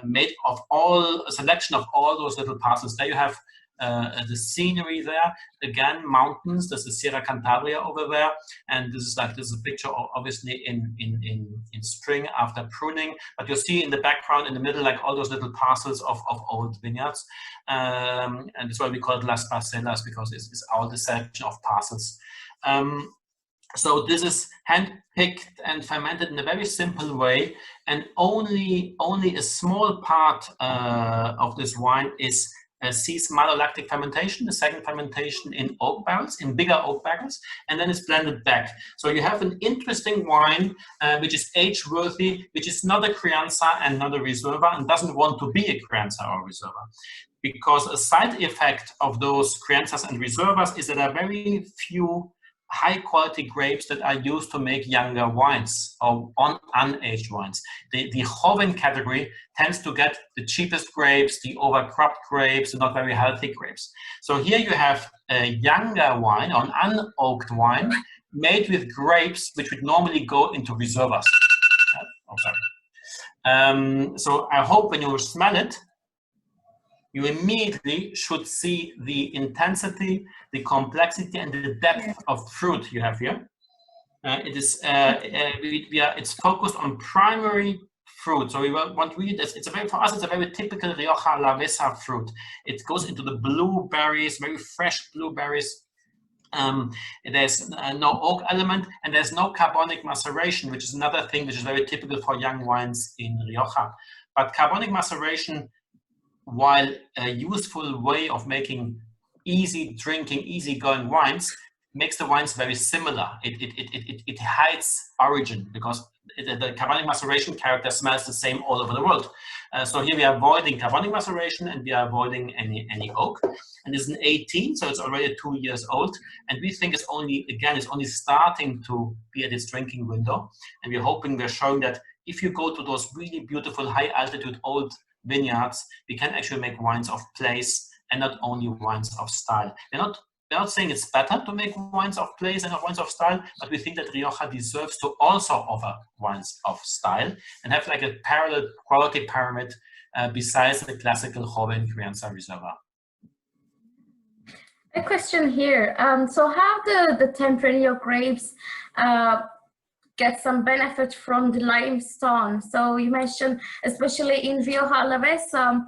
made of a selection of all those little parcels. There you have the scenery there. Again, mountains. There's the Sierra Cantabria over there, and this is a picture obviously in spring after pruning. But you see in the background, in the middle, like all those little parcels of old vineyards, and that's why we call it Las Parcelas, because it's our deception of parcels. So this is hand-picked and fermented in a very simple way, and only a small part of this wine sees malolactic fermentation, the second fermentation in oak barrels, in bigger oak barrels, and then it's blended back. So you have an interesting wine which is age-worthy, which is not a Crianza and not a Reserva, and doesn't want to be a Crianza or Reserva. Because a side effect of those Crianzas and Reservas is that there are very few high-quality grapes that are used to make younger wines or unaged wines. The Joven category tends to get the cheapest grapes, the overcropped grapes, the not very healthy grapes. So here you have a younger wine, or an unoaked wine, made with grapes which would normally go into Reservas. Oh, sorry. So I hope when you smell it, you immediately should see the intensity, the complexity, and the depth of fruit you have here. It's focused on primary fruit. So we want really this. For us, it's a very typical Rioja Lavesa fruit. It goes into the blueberries, very fresh blueberries. There's no oak element, and there's no carbonic maceration, which is another thing which is very typical for young wines in Rioja. But carbonic maceration, while a useful way of making easy drinking, easy going wines, makes the wines very similar. It hides origin, because the carbonic maceration character smells the same all over the world. So here we are avoiding carbonic maceration, and we are avoiding any oak. And it's an 18, so it's already 2 years old. And we think it's only starting to be at its drinking window. And we're showing that if you go to those really beautiful high altitude old vineyards, we can actually make wines of place and not only wines of style. We're not saying it's better to make wines of place and wines of style, but we think that Rioja deserves to also offer wines of style and have like a parallel quality pyramid besides the classical Joven, Crianza, Reserva. A question here. So how do the Tempranillo grapes get some benefit from the limestone? So you mentioned, especially in Rioja Alavesa,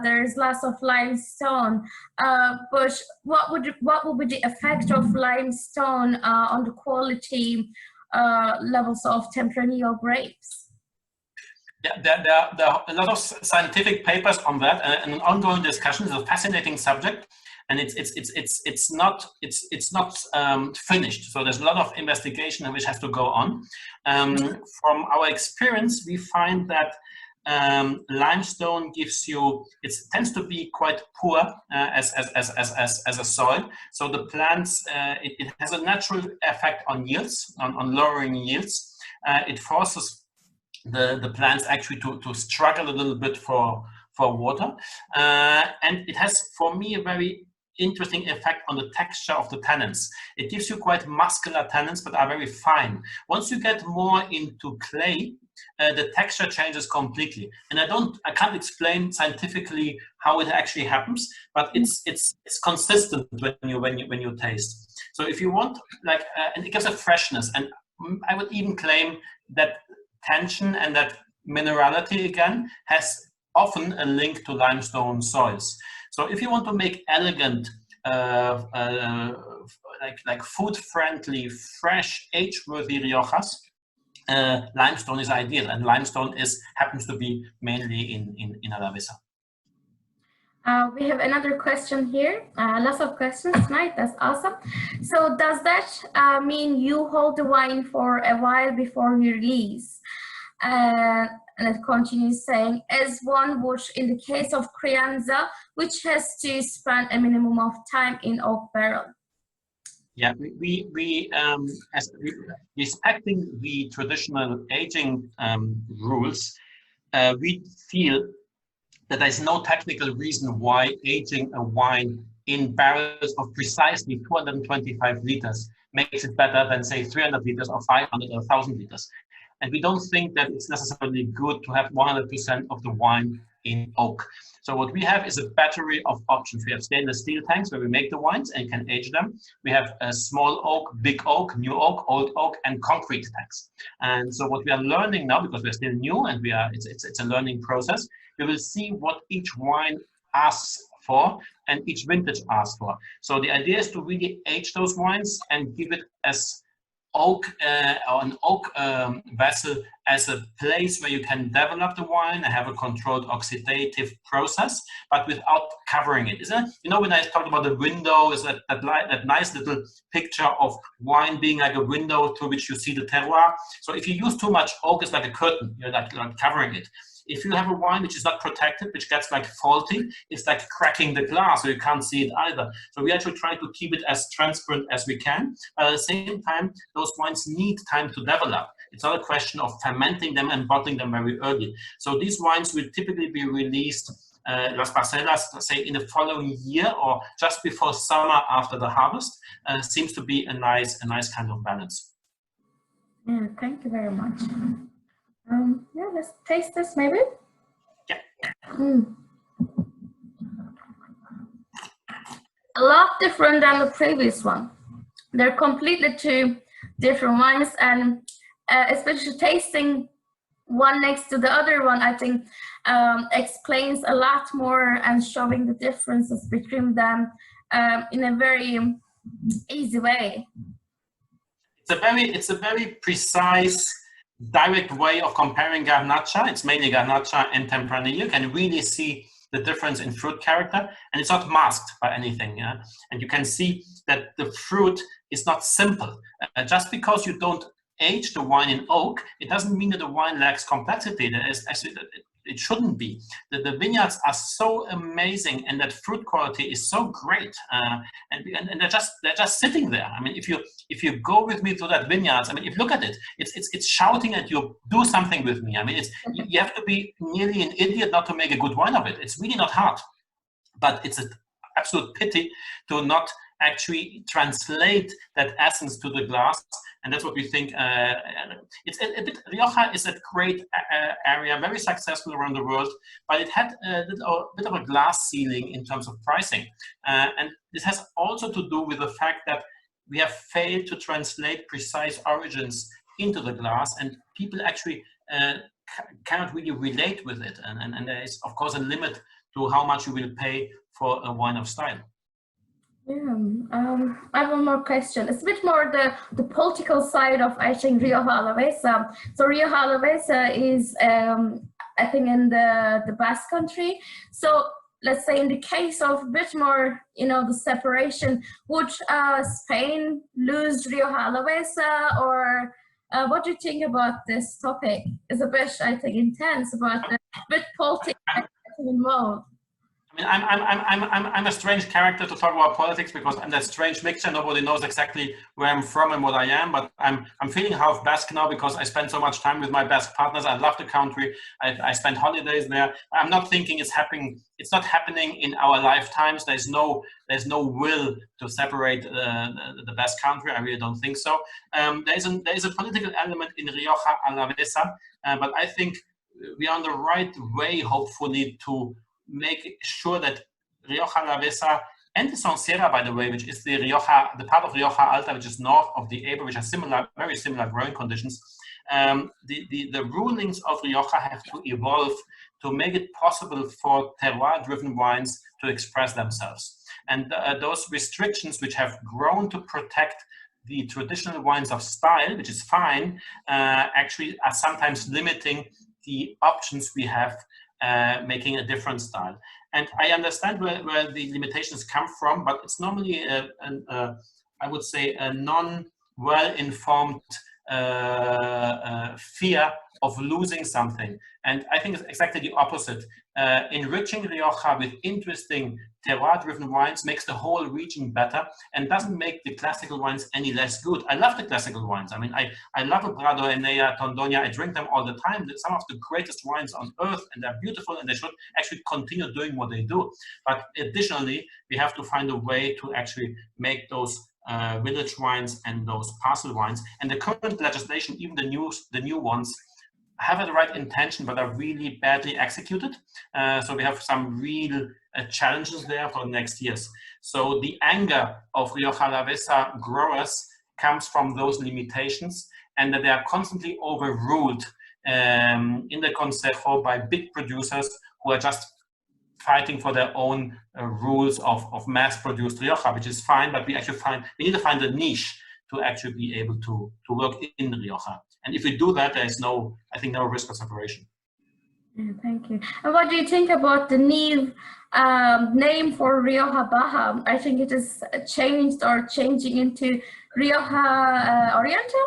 there's lots of limestone. But what would be the effect of limestone on the quality levels of Tempranillo grapes? Yeah, there are a lot of scientific papers on that, and an ongoing discussion. It's a fascinating subject. And it's not finished. So there's a lot of investigation which has to go on. From our experience, we find that limestone tends to be quite poor as a soil. So the plants, it has a natural effect on yields, on lowering yields. It forces the plants actually to struggle a little bit for water, and it has, for me, a very interesting effect on the texture of the tannins. It gives you quite muscular tannins, but are very fine. Once you get more into clay, the texture changes completely. And I can't explain scientifically how it actually happens, but it's consistent when you taste. So if you want, and it gives a freshness, and I would even claim that tension and that minerality again has often a link to limestone soils. So if you want to make elegant, like food-friendly, fresh, age-worthy Riojas, limestone is ideal, and limestone happens to be mainly in Alavesa. We have another question here. Lots of questions tonight. That's awesome. So does that mean you hold the wine for a while before you release? And it continues saying, as one would in the case of Crianza, which has to spend a minimum of time in oak barrel. Yeah, respecting the traditional aging rules, we feel that there's no technical reason why aging a wine in barrels of precisely 225 liters makes it better than, say, 300 liters or 500 or 1,000 liters. And we don't think that it's necessarily good to have 100% of the wine in oak. So what we have is a battery of options. We have stainless steel tanks where we make the wines and can age them. We have a small oak, big oak, new oak, old oak, and concrete tanks. And so what we are learning now, because we're still new and it's a learning process, we will see what each wine asks for and each vintage asks for. So the idea is to really age those wines and give it as oak or an oak vessel as a place where you can develop the wine and have a controlled oxidative process, but without covering it. Isn't it? You know, when I talked about the window, is that nice little picture of wine being like a window through which you see the terroir. So if you use too much oak, it's like a curtain. You're like covering it. If you have a wine which is not protected, which gets like faulty, it's like cracking the glass, so you can't see it either. So we actually try to keep it as transparent as we can. But at the same time, those wines need time to develop. It's not a question of fermenting them and bottling them very early. So these wines will typically be released Las Parcelas, say in the following year or just before summer after the harvest. Seems to be a nice kind of balance. Yeah, thank you very much. Yeah, let's taste this maybe. Yeah. A lot different than the previous one. They're completely two different wines, and especially tasting one next to the other one, I think explains a lot more and showing the differences between them in a very easy way. It's a very precise, direct way of comparing Garnacha. It's mainly Garnacha and Tempranillo. You can really see the difference in fruit character, and it's not masked by anything. Yeah? And you can see that the fruit is not simple. Just because you don't age the wine in oak, it doesn't mean that the wine lacks complexity. It shouldn't be. The vineyards are so amazing, and that fruit quality is so great, and they're just sitting there. I mean, if you go with me to that vineyards, I mean, if you look at it, it's shouting at you, do something with me. I mean, you have to be nearly an idiot not to make a good wine of it. It's really not hard, but it's an absolute pity to not actually translate that essence to the glass. And that's what we think. It's a bit, Rioja is a great area, very successful around the world, but it had a bit of a glass ceiling in terms of pricing. And this has also to do with the fact that we have failed to translate precise origins into the glass, and people actually cannot really relate with it. And there is, of course, a limit to how much you will pay for a wine of style. Yeah, I have one more question. It's a bit more the political side of, I think, Rioja Alavesa. So Rioja Alavesa is, I think, in the Basque Country. So let's say in the case of a bit more, you know, the separation, would Spain lose Rioja Alavesa, or what do you think about this topic? It's a bit, I think, intense, but a bit politics involved. I mean, I'm a strange character to talk about politics, because I'm that strange mixture. Nobody knows exactly where I'm from and what I am, but I'm feeling half Basque now because I spend so much time with my Basque partners. I love the country. I spend holidays there. I'm not thinking it's happening. It's not happening in our lifetimes. There's no will to separate the Basque country. I really don't think so. There is a political element in Rioja Alavesa, but I think we are on the right way, hopefully, to make sure that Rioja Alavesa and the Sonserra, by the way, which is the part of Rioja Alta, which is north of the Ebro, which has very similar growing conditions. The rulings of Rioja have to evolve to make it possible for terroir-driven wines to express themselves. And those restrictions, which have grown to protect the traditional wines of style, which is fine, actually are sometimes limiting the options we have, making a different style. And I understand where the limitations come from, but it's normally I would say a non-well-informed fear of losing something. And I think it's exactly the opposite. Enriching Rioja with interesting terroir-driven wines makes the whole region better and doesn't make the classical wines any less good. I love the classical wines. I mean, I love a Prado, Enea, Tondonia. I drink them all the time. They're some of the greatest wines on earth, and they're beautiful, and they should actually continue doing what they do. But additionally, we have to find a way to actually make those village wines and those parcel wines. And the current legislation, even the new ones, have the right intention, but are really badly executed. So we have some real challenges there for the next years. So the anger of Rioja Alavesa growers comes from those limitations, and that they are constantly overruled in the Consejo by big producers who are just fighting for their own rules of mass-produced Rioja, which is fine, but we need to find a niche to actually be able to work in Rioja. And if we do that, there is no risk of separation. Yeah, thank you. And what do you think about the new name for Rioja Baja? I think it is changed or changing into Rioja Oriental.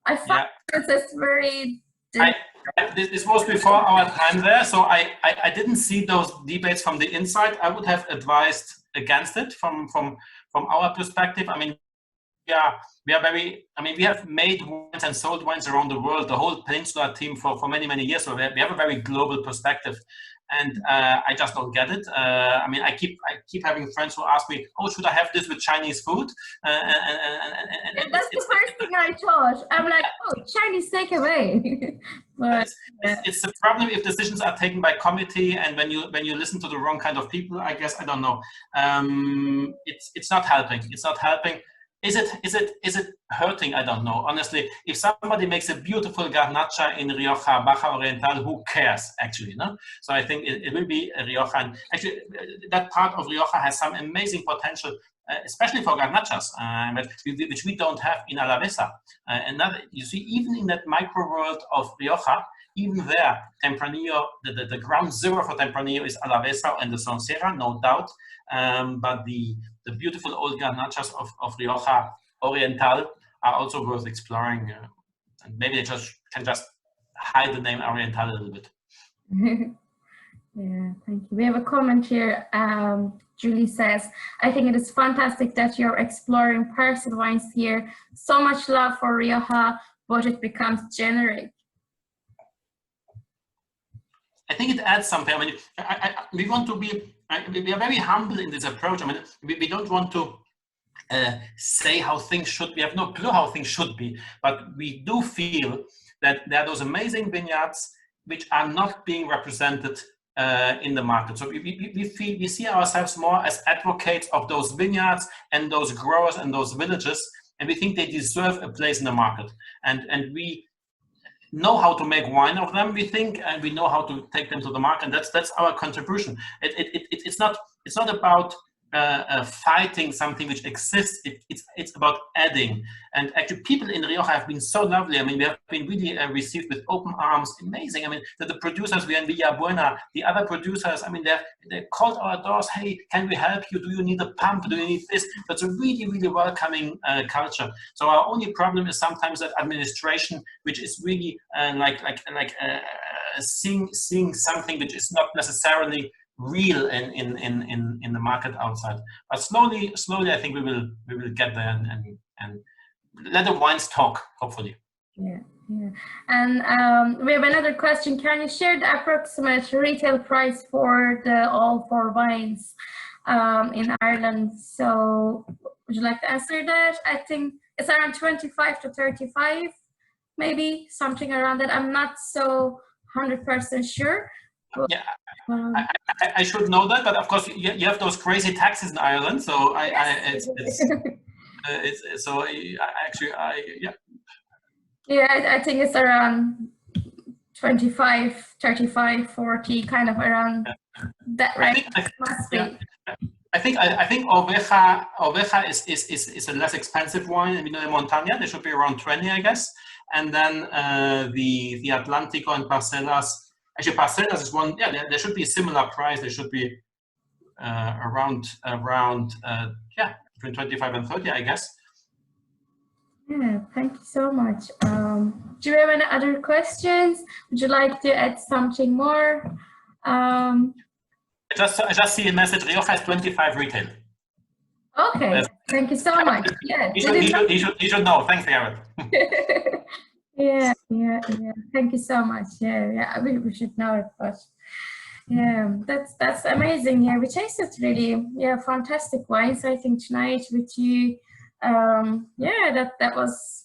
I find this is very... This was before our time there, so I didn't see those debates from the inside. I would have advised against it from our perspective. I mean, we have made wines and sold wines around the world, the whole Peninsula team for many years. So we have a very global perspective, and I just don't get it. I mean, I keep having friends who ask me, "Oh, should I have this with Chinese food?" And that's the first thing I thought. I'm like, "Oh, Chinese takeaway." But it's the problem if decisions are taken by committee, and when you listen to the wrong kind of people, I guess, I don't know. It's not helping. It's not helping. Is it hurting? I don't know. Honestly, if somebody makes a beautiful garnacha in Rioja Baja Oriental, who cares actually? No. So I think it will be a Rioja. And actually, that part of Rioja has some amazing potential, especially for garnachas, which we don't have in Alavesa. You see, even in that micro world of Rioja, even there, Tempranillo, the ground zero for Tempranillo is Alavesa and the Soncera, no doubt. But the beautiful old garnachas of Rioja Oriental are also worth exploring. And maybe they can just hide the name Oriental a little bit. Yeah, thank you. We have a comment here. Julie says, I think it is fantastic that you're exploring parcel wines here. So much love for Rioja, but it becomes generic. I think it adds something. I mean, we want to be, we are very humble in this approach. I mean, we don't want to say how things should be. We have no clue how things should be, but we do feel that there are those amazing vineyards which are not being represented in the market. So we see ourselves more as advocates of those vineyards and those growers and those villages, and we think they deserve a place in the market. And we know how to make wine of them, we think, and we know how to take them to the market. And that's our contribution. It's not about fighting something which exists. It's about adding. And actually, people in Rioja have been so lovely. I mean, we have been really received with open arms. Amazing. I mean, the producers, we are in Villabuena, the other producers, I mean, they called our doors. Hey, can we help you? Do you need a pump? Do you need this? That's a really welcoming culture. So our only problem is sometimes that administration, which is really seeing something which is not necessarily real in the market outside. But slowly I think we will get there and let the wines talk, hopefully. Yeah. And we have another question. Can you share the approximate retail price for all four wines in Ireland? So would you like to answer that? I think it's around 25 to 35, maybe something around that. I'm not so 100% sure. Yeah, I should know that, but of course you have those crazy taxes in Ireland, so Yeah, I think it's around 25, 35, 40, kind of around that range. I think Oveja is a less expensive wine in Vino de Montaña. They should be around 20, I guess, and then the Atlantico and Parcelas. Actually, Parcelas is one. Yeah, there should be a similar price. They should be around between 25 and 30, I guess. Yeah, thank you so much. Do you have any other questions? Would you like to add something more? I just see a message. Rioja is 25 retail. Okay, thank you so much. Yeah, he should know. Thanks, Garrett. Yeah. Thank you so much. Yeah. We should know it, but yeah, that's amazing. Yeah, we tasted really fantastic wines. I think tonight with you, that was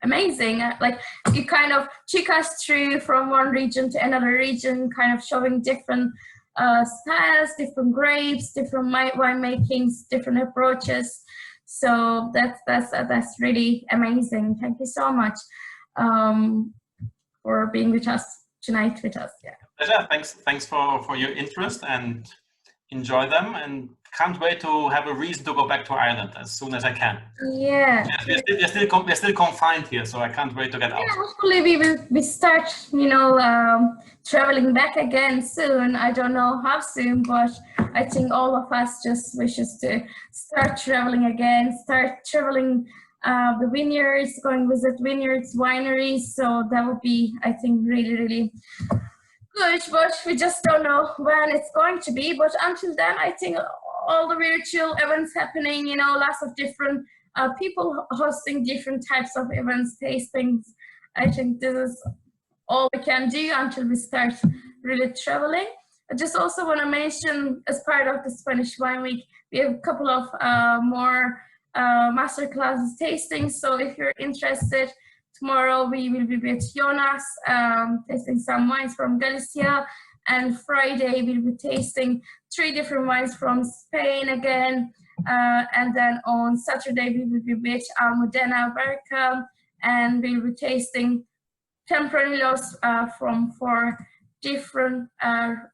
amazing. Like you kind of took us through from one region to another region, kind of showing different styles, different grapes, different winemakings, different approaches. So that's really amazing. Thank you so much for being with us tonight with us. Yeah. Pleasure. Thanks for your interest, and enjoy them, and can't wait to have a reason to go back to Ireland as soon as I can. Yeah. We're still confined here, so I can't wait to get out. Yeah, hopefully we start, you know, traveling back again soon. I don't know how soon, but I think all of us just wishes to start traveling again, start traveling the vineyards, going visit vineyards, wineries. So that would be, I think, really, really good, but we just don't know when it's going to be. But until then, I think all the virtual events happening, you know, lots of different people hosting different types of events, tastings. I think this is all we can do until we start really traveling. I just also want to mention, as part of the Spanish Wine Week, we have a couple of more masterclasses, tastings. So if you're interested, tomorrow we will be with Jonas, tasting some wines from Galicia, and Friday we'll be tasting 3 different wines from Spain again, and then on Saturday we will be with Almudena Barca, and we'll be tasting Tempranillos from 4 different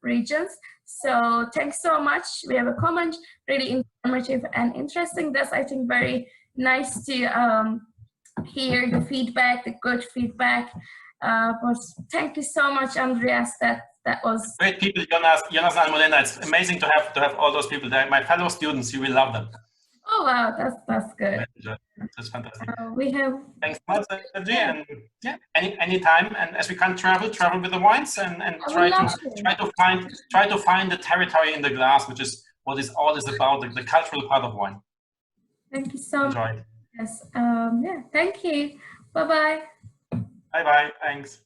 regions. So thanks so much. We have a comment, really informative and interesting. That's, I think, very nice to hear the feedback, the good feedback. But thank you so much, Andreas. That was great people, Jonas and Almudena. It's amazing to have all those people there. My fellow students, you will love them. Oh wow, that's good. That's fantastic. We have. Thanks so much, Sevgi, and yeah, any time. And as we can't travel with the wines, and try to find the territory in the glass, which is what is all is about, the cultural part of wine. Thank you so much. Enjoy. Yes. Yeah. Thank you. Bye bye. Bye bye. Thanks.